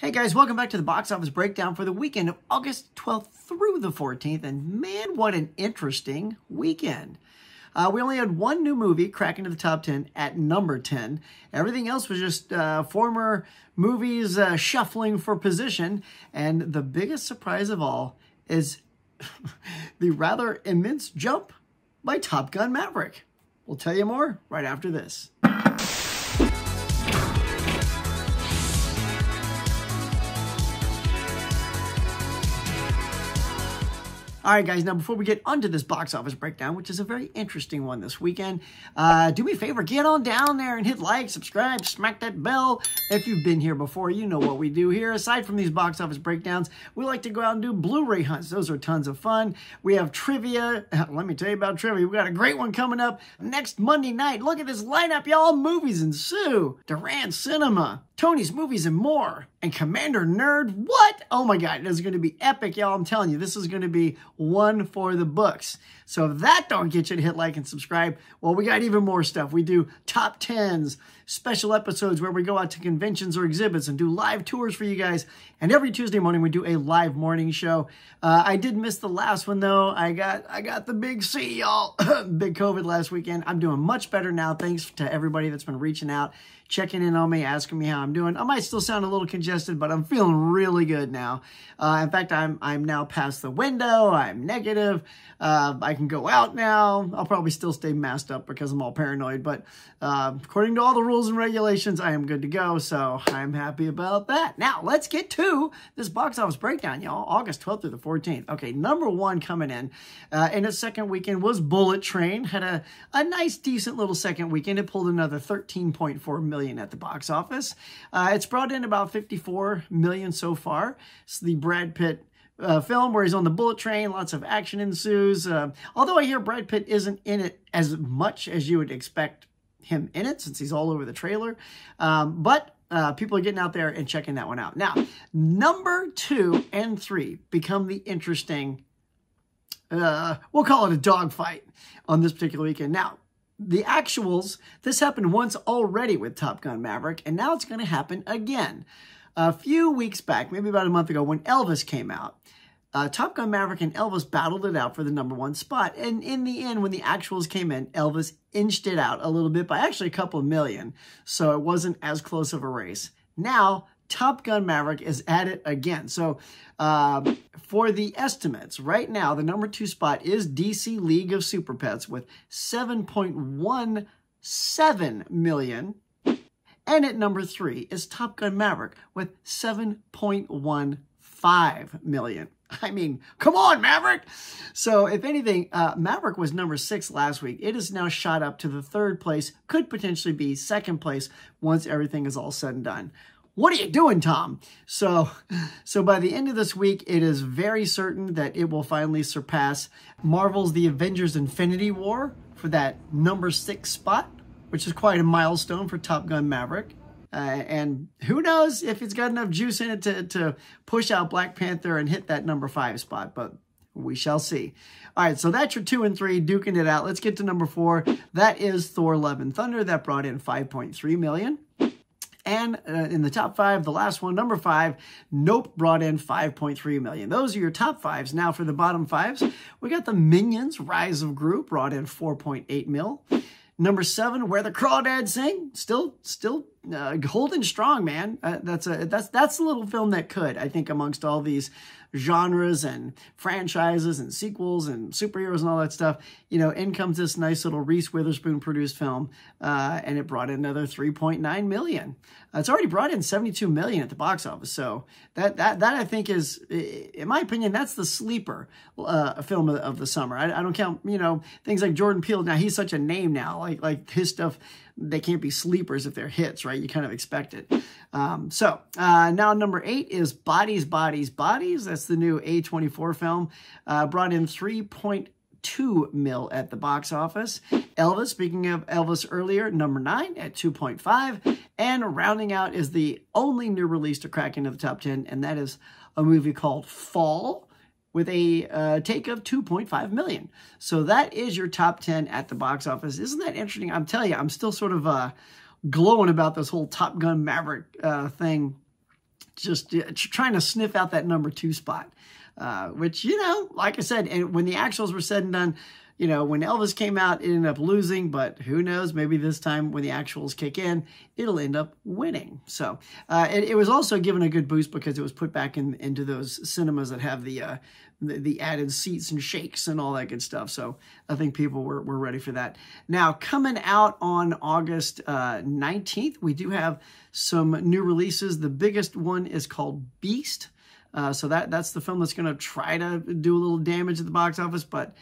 Hey guys, welcome back to the box office breakdown for the weekend of August 12th through the 14th. And man, what an interesting weekend. We only had one new movie crack into the top 10 at number 10. Everything else was just former movies shuffling for position. And the biggest surprise of all is the rather immense jump by Top Gun Maverick. We'll tell you more right after this. All right, guys, now before we get onto this box office breakdown, which is a very interesting one this weekend, do me a favor, get on down there and hit like, subscribe, smack that bell. If you've been here before, you know what we do here. Aside from these box office breakdowns, we like to go out and do Blu-ray hunts. Those are tons of fun. We have trivia. Let me tell you about trivia. We've got a great one coming up next Monday night. Look at this lineup, y'all. Movies ensue. Duran Cinema, Tony's Movies and More, and Commander Nerd. What? Oh my God, this is going to be epic, y'all. I'm telling you, this is going to be one for the books. So if that don't get you to hit like and subscribe, well, we got even more stuff. We do top 10s, special episodes where we go out to conventions or exhibits and do live tours for you guys. And every Tuesday morning, we do a live morning show. I did miss the last one, though. I got the big C, y'all. Big COVID last weekend. I'm doing much better now, thanks to everybody that's been reaching out, checking in on me, asking me how I'm doing. I might still sound a little congested, but I'm feeling really good now. In fact, I'm now past the window. I'm negative. I can go out now. I'll probably still stay masked up because I'm all paranoid, but according to all the rules and regulations, I am good to go, so I'm happy about that. Now, let's get to this box office breakdown, y'all. August 12th through the 14th. Okay, number one coming in its second weekend was Bullet Train. Had a nice, decent little second weekend. It pulled another $13.4 million at the box office. It's brought in about $54 million so far. It's the Brad Pitt film where he's on the bullet train. Lots of action ensues. Although I hear Brad Pitt isn't in it as much as you would expect him in it, since he's all over the trailer. But people are getting out there and checking that one out. Now, number 2 and 3 become the interesting, we'll call it a dogfight on this particular weekend. Now, the actuals, this happened once already with Top Gun Maverick, and now it's going to happen again. A few weeks back, maybe about a month ago, when Elvis came out, Top Gun Maverick and Elvis battled it out for the number 1 spot. And in the end, when the actuals came in, Elvis inched it out a little bit by actually a couple of million. So it wasn't as close of a race. Now, Top Gun Maverick is at it again. So for the estimates, right now, the number 2 spot is DC League of Super Pets with 7.17 million. And at number 3 is Top Gun Maverick with 7.15 million. I mean, come on, Maverick! So, if anything, Maverick was number 6 last week. It is now shot up to the 3rd place, could potentially be 2nd place once everything is all said and done. What are you doing, Tom? So by the end of this week, it is very certain that it will finally surpass Marvel's The Avengers Infinity War for that number 6 spot, which is quite a milestone for Top Gun Maverick. And who knows if it's got enough juice in it to push out Black Panther and hit that number 5 spot, but we shall see. All right, so that's your 2 and 3, duking it out. Let's get to number 4. That is Thor: Love and Thunder. That brought in $5.3 million. And in the top 5, the last one, number 5, Nope, brought in $5.3 million. Those are your top 5s. Now for the bottom 5s, we got the Minions: Rise of Gru, brought in $4.8 million. Number 7, Where the Crawdads Sing, still holding strong, man. That's a little film that could, I think, amongst all these genres and franchises and sequels and superheroes and all that stuff, you know, in comes this nice little Reese Witherspoon produced film, and it brought in another $3.9 million. It's already brought in $72 million at the box office, so that I think is, in my opinion, that's the sleeper film of the summer. I don't count, you know, things like Jordan Peele. Now he's such a name now, like his stuff, they can't be sleepers if they're hits, right? You kind of expect it. Now number 8 is Bodies, Bodies, Bodies. That's the new A24 film. Brought in $3.2 million at the box office. Elvis, speaking of Elvis earlier, number 9 at 2.5. And rounding out is the only new release to crack into the top 10, and that is a movie called Fall, with a take of $2.5 million. So that is your top 10 at the box office. Isn't that interesting? I'm telling you, I'm still sort of glowing about this whole Top Gun Maverick thing just trying to sniff out that number 2 spot, which, you know, like I said, and when the actuals were said and done, you know, when Elvis came out, it ended up losing, but who knows, maybe this time when the actuals kick in, it'll end up winning. So it was also given a good boost because it was put back into those cinemas that have the added seats and shakes and all that good stuff. So I think people were ready for that. Now, coming out on August 19th, we do have some new releases. The biggest one is called Beast. So that's the film that's going to try to do a little damage at the box office, but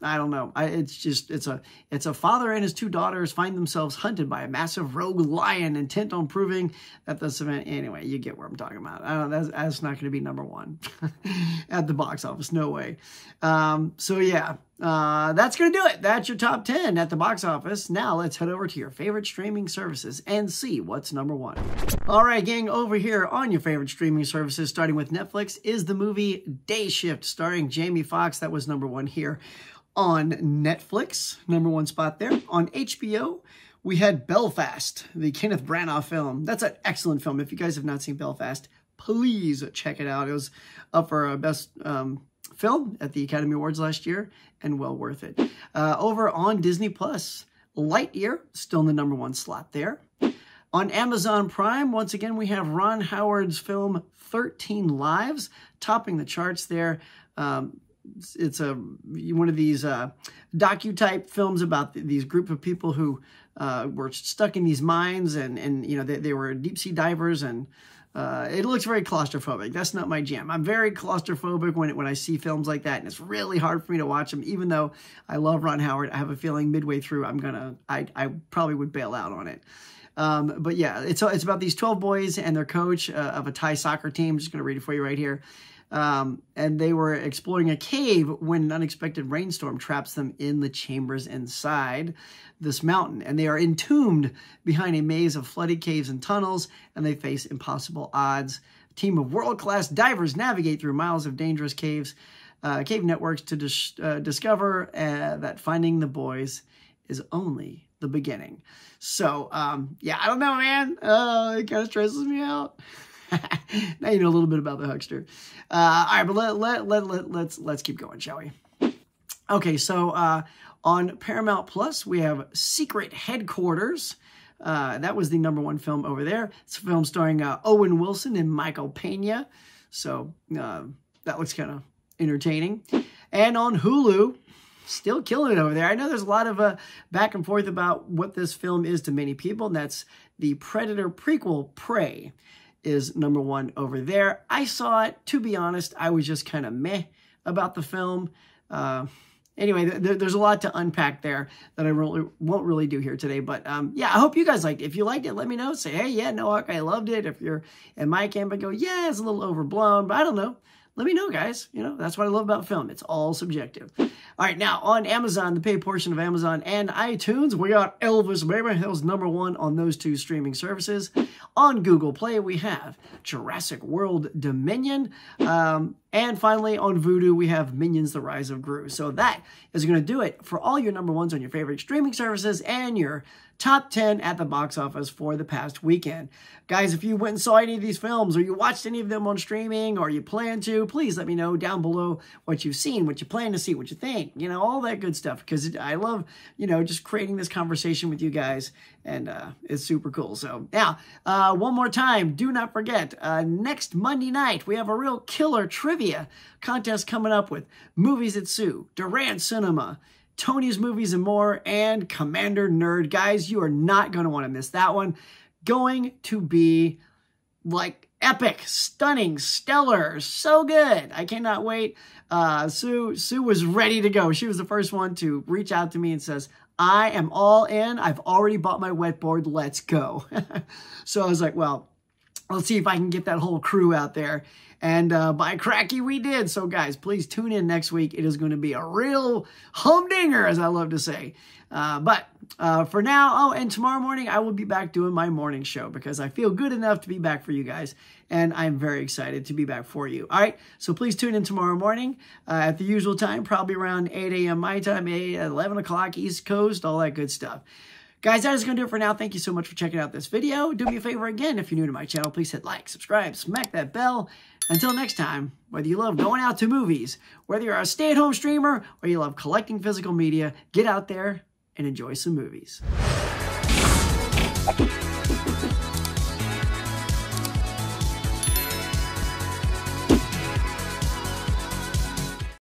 I don't know. It's a father and his 2 daughters find themselves hunted by a massive rogue lion intent on proving that this event. Anyway, you get where I'm talking about. I don't know, that's not going to be number 1 at the box office. No way. So yeah, that's going to do it. That's your top 10 at the box office. Now let's head over to your favorite streaming services and see what's number 1. All right, gang, over here on your favorite streaming services, starting with Netflix, is the movie Day Shift, starring Jamie Foxx. That was number 1 here on Netflix, number 1 spot there. On HBO, we had Belfast, the Kenneth Branagh film. That's an excellent film. If you guys have not seen Belfast, please check it out. It was up for Best Film at the Academy Awards last year, and well worth it. Over on Disney Plus, Lightyear, still in the number 1 slot there. On Amazon Prime, once again, we have Ron Howard's film 13 Lives, topping the charts there. It's one of these docu-type films about these group of people who were stuck in these mines, and you know, they were deep sea divers, and it looks very claustrophobic. That's not my jam. I'm very claustrophobic when I see films like that, and it's really hard for me to watch them. Even though I love Ron Howard, I have a feeling midway through I probably would bail out on it. But yeah, it's about these 12 boys and their coach of a Thai soccer team. I'm just going to read it for you right here. And they were exploring a cave when an unexpected rainstorm traps them in the chambers inside this mountain. And they are entombed behind a maze of flooded caves and tunnels, and they face impossible odds. A team of world-class divers navigate through miles of dangerous cave networks to discover that finding the boys is only the beginning. So, yeah, I don't know, man. It kind of stresses me out. Now you know a little bit about the huckster. All right, but let's keep going, shall we? Okay, so on Paramount Plus, we have Secret Headquarters. That was the number 1 film over there. It's a film starring Owen Wilson and Michael Pena. So that looks kind of entertaining. And on Hulu, still killing it over there. I know there's a lot of back and forth about what this film is to many people, and that's the Predator prequel, Prey, is number 1 over there. I saw it. To be honest, I was just kind of meh about the film. Anyway, there's a lot to unpack there that I won't really do here today. But yeah, I hope you guys liked it. If you liked it, let me know. Say, hey, yeah, no, I loved it. If you're in my camp and go, yeah, it's a little overblown, but I don't know. Let me know, guys. You know, that's what I love about film. It's all subjective. All right, now on Amazon, the paid portion of Amazon and iTunes, we got Elvis, baby. That was number 1 on those 2 streaming services. On Google Play, we have Jurassic World Dominion. And finally, on Vudu, we have Minions: The Rise of Gru. So that is going to do it for all your number 1s on your favorite streaming services and your top 10 at the box office for the past weekend. Guys, if you went and saw any of these films, or you watched any of them on streaming, or you plan to, please let me know down below what you've seen, what you plan to see, what you think, you know, all that good stuff, because I love, you know, just creating this conversation with you guys, and it's super cool. So now, one more time, do not forget, next Monday night, we have a real killer trivia contest coming up with Movies at Sue, Durant Cinema, Tony's Movies and More, and Commander Nerd. Guys, you are not going to want to miss that one. Going to be like epic, stunning, stellar, so good. I cannot wait. Sue was ready to go. She was the first one to reach out to me and says, I am all in. I've already bought my wetboard. Let's go. So I was like, well, let's see if I can get that whole crew out there. And by cracky, we did. So guys, please tune in next week. It is going to be a real humdinger, as I love to say. But for now, and tomorrow morning, I will be back doing my morning show because I feel good enough to be back for you guys. And I'm very excited to be back for you. All right, so please tune in tomorrow morning at the usual time, probably around 8 a.m. my time, 11 o'clock East Coast, all that good stuff. Guys, that is going to do it for now. Thank you so much for checking out this video. Do me a favor again, if you're new to my channel, please hit like, subscribe, smack that bell. Until next time, whether you love going out to movies, whether you're a stay-at-home streamer, or you love collecting physical media, get out there and enjoy some movies.